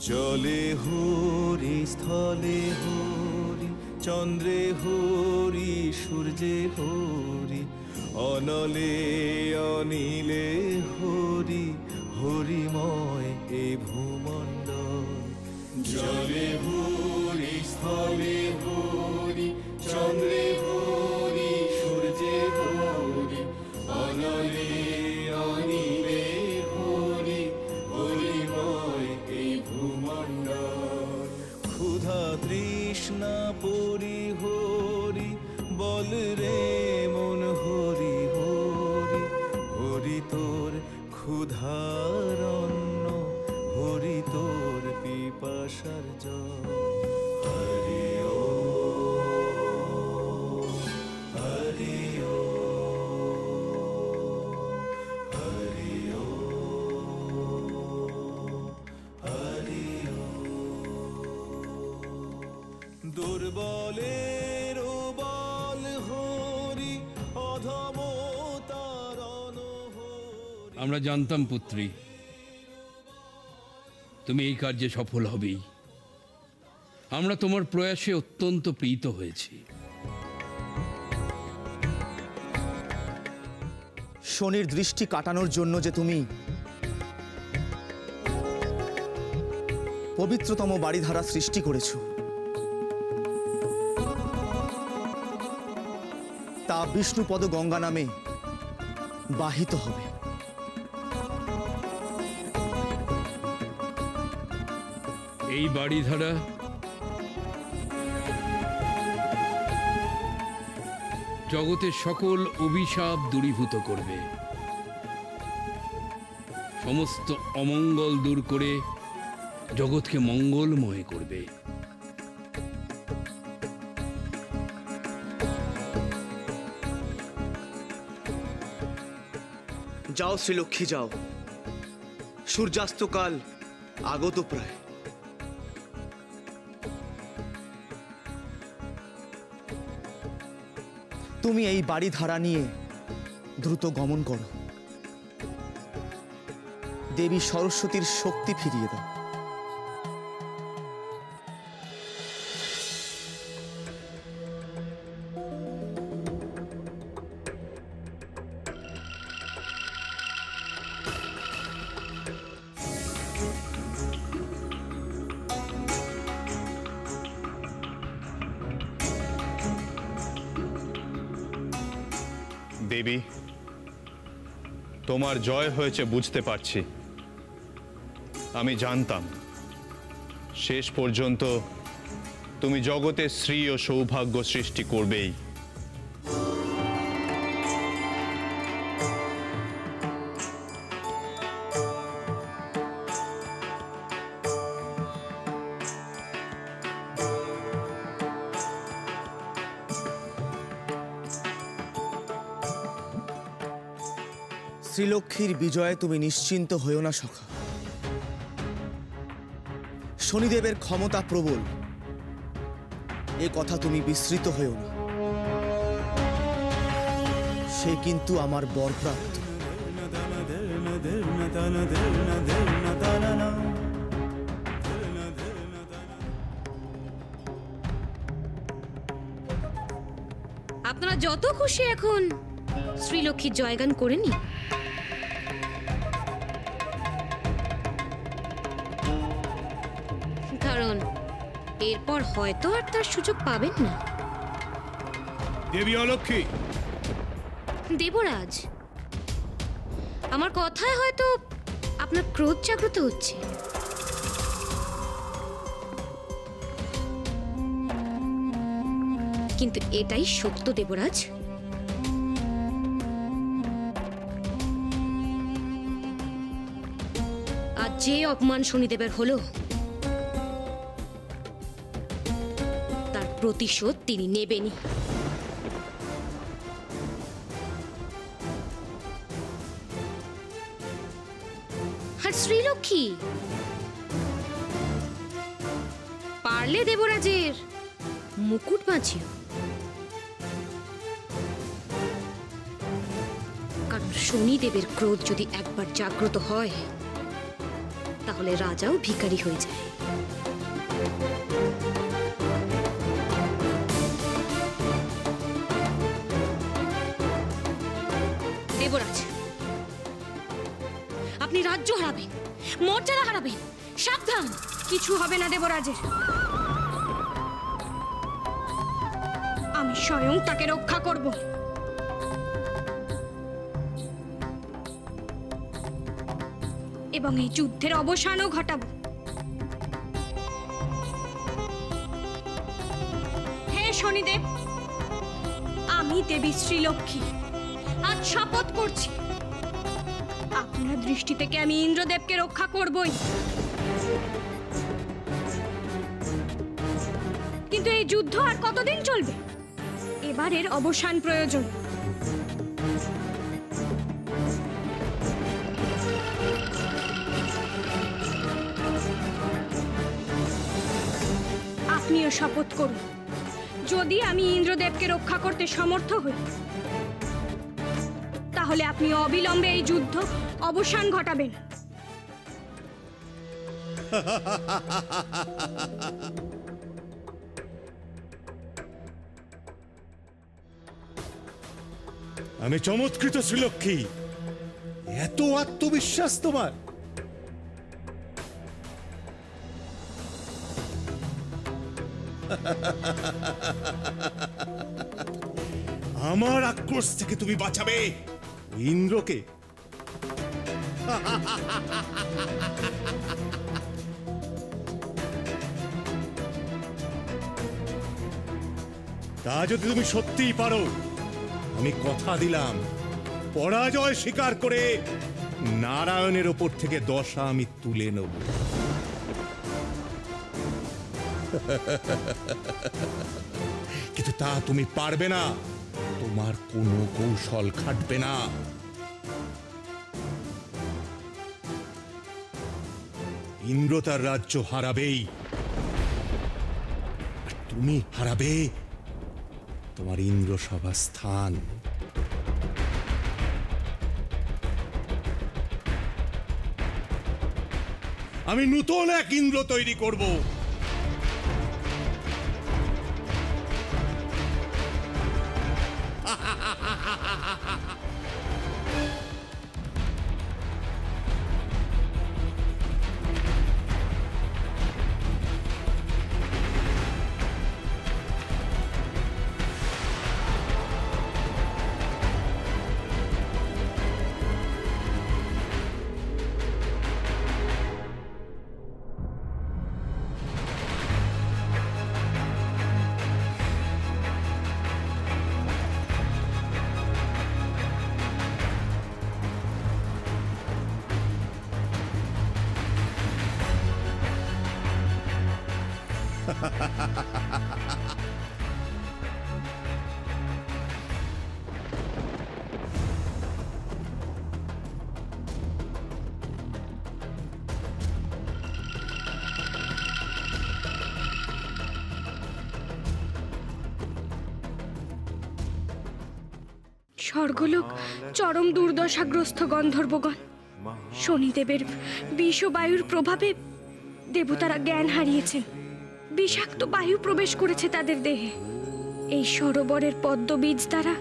জলে হরি, স্থলে হরি, চন্দ্রে হরি, সূর্যে হরি, অনলে অনিলে হরি, হরিময় এ ভূমণ্ডল। জলে হরি, স্থলে হরি, চন্দ্রে হরি, সূর্যে হরি, অনলে অনিলে হরি, হরিময় এই ভূমণ্ডল। ক্ষুধা তৃষ্ণা পরিহরি, বল রে মন হরি হরি, হরি তোর ক্ষুধার অন্ন, হরি তোর পিপাসার জল। হরি ও হরি ও হরি ও হরি ও। দুর্বলের বল হরি, অধমতার অনহরি। আমরা জানতাম পুত্রী, তুমি এই কার্যে সফল হবেই। আমরা তোমার প্রয়াসে অত্যন্ত প্রীত হয়েছি। শনির দৃষ্টি কাটানোর জন্য যে তুমি পবিত্রতম বাড়িধারা সৃষ্টি করেছ, তা বিষ্ণুপদ গঙ্গা নামে বাহিত হবে। এই বাড়িধারা জগতের সকল অভিশাপ দূরীভূত করবে, সমস্ত অমঙ্গল দূর করে জগৎকে মঙ্গলময় করবে। যাও শ্রীলক্ষ্মী যাও, সূর্যাস্তকাল আগত প্রায়। তুমি এই বাড়ি ধারা নিয়ে দ্রুত গমন করো, দেবী সরস্বতীর শক্তি ফিরিয়ে দাও। দেবী, তোমার জয় হয়েছে বুঝতে পারছি। আমি জানতাম শেষ পর্যন্ত তুমি জগতে শ্রী ও সৌভাগ্য সৃষ্টি করবেই। শ্রীলক্ষ্মীর বিজয়ে তুমি নিশ্চিন্ত হইও না সখা। শনিদেবের ক্ষমতা প্রবল, এ কথা তুমি বিস্মৃত হইও না। সে কিন্তু আমার বরপ্রাপ্ত। আপনারা যত খুশি এখন শ্রীলক্ষ্মীর জয়গান করে নি। কারণ এরপর হয়তো আর তার সুযোগ পাবেন না। দেবী অলক্ষ্মী, দেবরাজ, আমার কথায় হয়তো আপনার ক্রোধ জাগ্রত হচ্ছে। কিন্তু এটাই সত্য দেবরাজ। আজ যে অপমান শনিদেবের হলো, তার প্রতিশোধ তিনি নেবেনই। আর শ্রীলক্ষ্মী, পারলে দেবরাজের মুকুট বাঁচিও, কারণ শনিদেবের ক্রোধ যদি একবার জাগ্রত হয় তাহলে রাজাও ভিখারি হয়ে যায়। দেবরাজ, আপনি রাজ্য হারাবেন, মর্যাদা হারাবেন। সাবধান, কিছু হবে না দেবরাজের। আমি স্বয়ং তাকে রক্ষা করব। এবং এই যুদ্ধের অবসানও ঘটাবো। হে শনিদেব, আমি দেবী শ্রীলক্ষ্মী আজ শপথ করছি, আপনার দৃষ্টি থেকে আমি ইন্দ্রদেবকে রক্ষা করবই। কিন্তু এই যুদ্ধ আর কতদিন চলবে? এবারের অবসান প্রয়োজন। আপনিও শপথ করুন, যদি আমি ইন্দ্রদেবকে রক্ষা করতে সমর্থ হই, তাহলে আপনি অবিলম্বে এই যুদ্ধ অবসান ঘটাবেন। আমি চমৎকৃত শ্রীলক্ষ্মী, এত আত্মবিশ্বাস তোমার? আমার আক্রোশ থেকে তুমি বাঁচাবে ইন্দ্রকে? তা যদি তুমি সত্যিই পারো, আমি কথা দিলাম, পরাজয় স্বীকার করে নারায়ণের ওপর থেকে দশা আমি তুলে নেব। কিন্তু তা তুমি পারবে না, তোমার কোনো কৌশল খাটবে না। ইন্দ্র তার রাজ্য হারাবেই, আর তুমি হারাবে তোমার ইন্দ্রসভা স্থান। আমি নতুন এক ইন্দ্র তৈরি করব। স্বর্গলোক চরম দুর্দশাগ্রস্ত গন্ধর্বগণ। শনিদেবের বিষ ও বায়ুর প্রভাবে দেবতারা জ্ঞান হারিয়েছেন। বিষাক্ত বায়ু প্রবেশ করেছে তাদের দেহে। এই সরোবরের পদ্মবীজ দ্বারা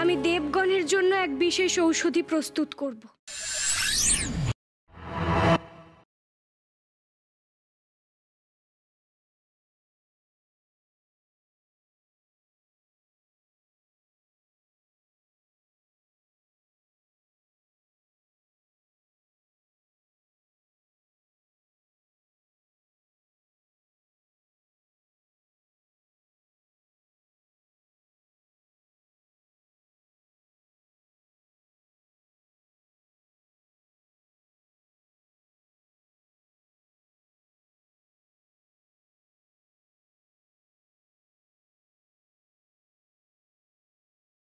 আমি দেবগণের জন্য এক বিশেষ ঔষধি প্রস্তুত করব।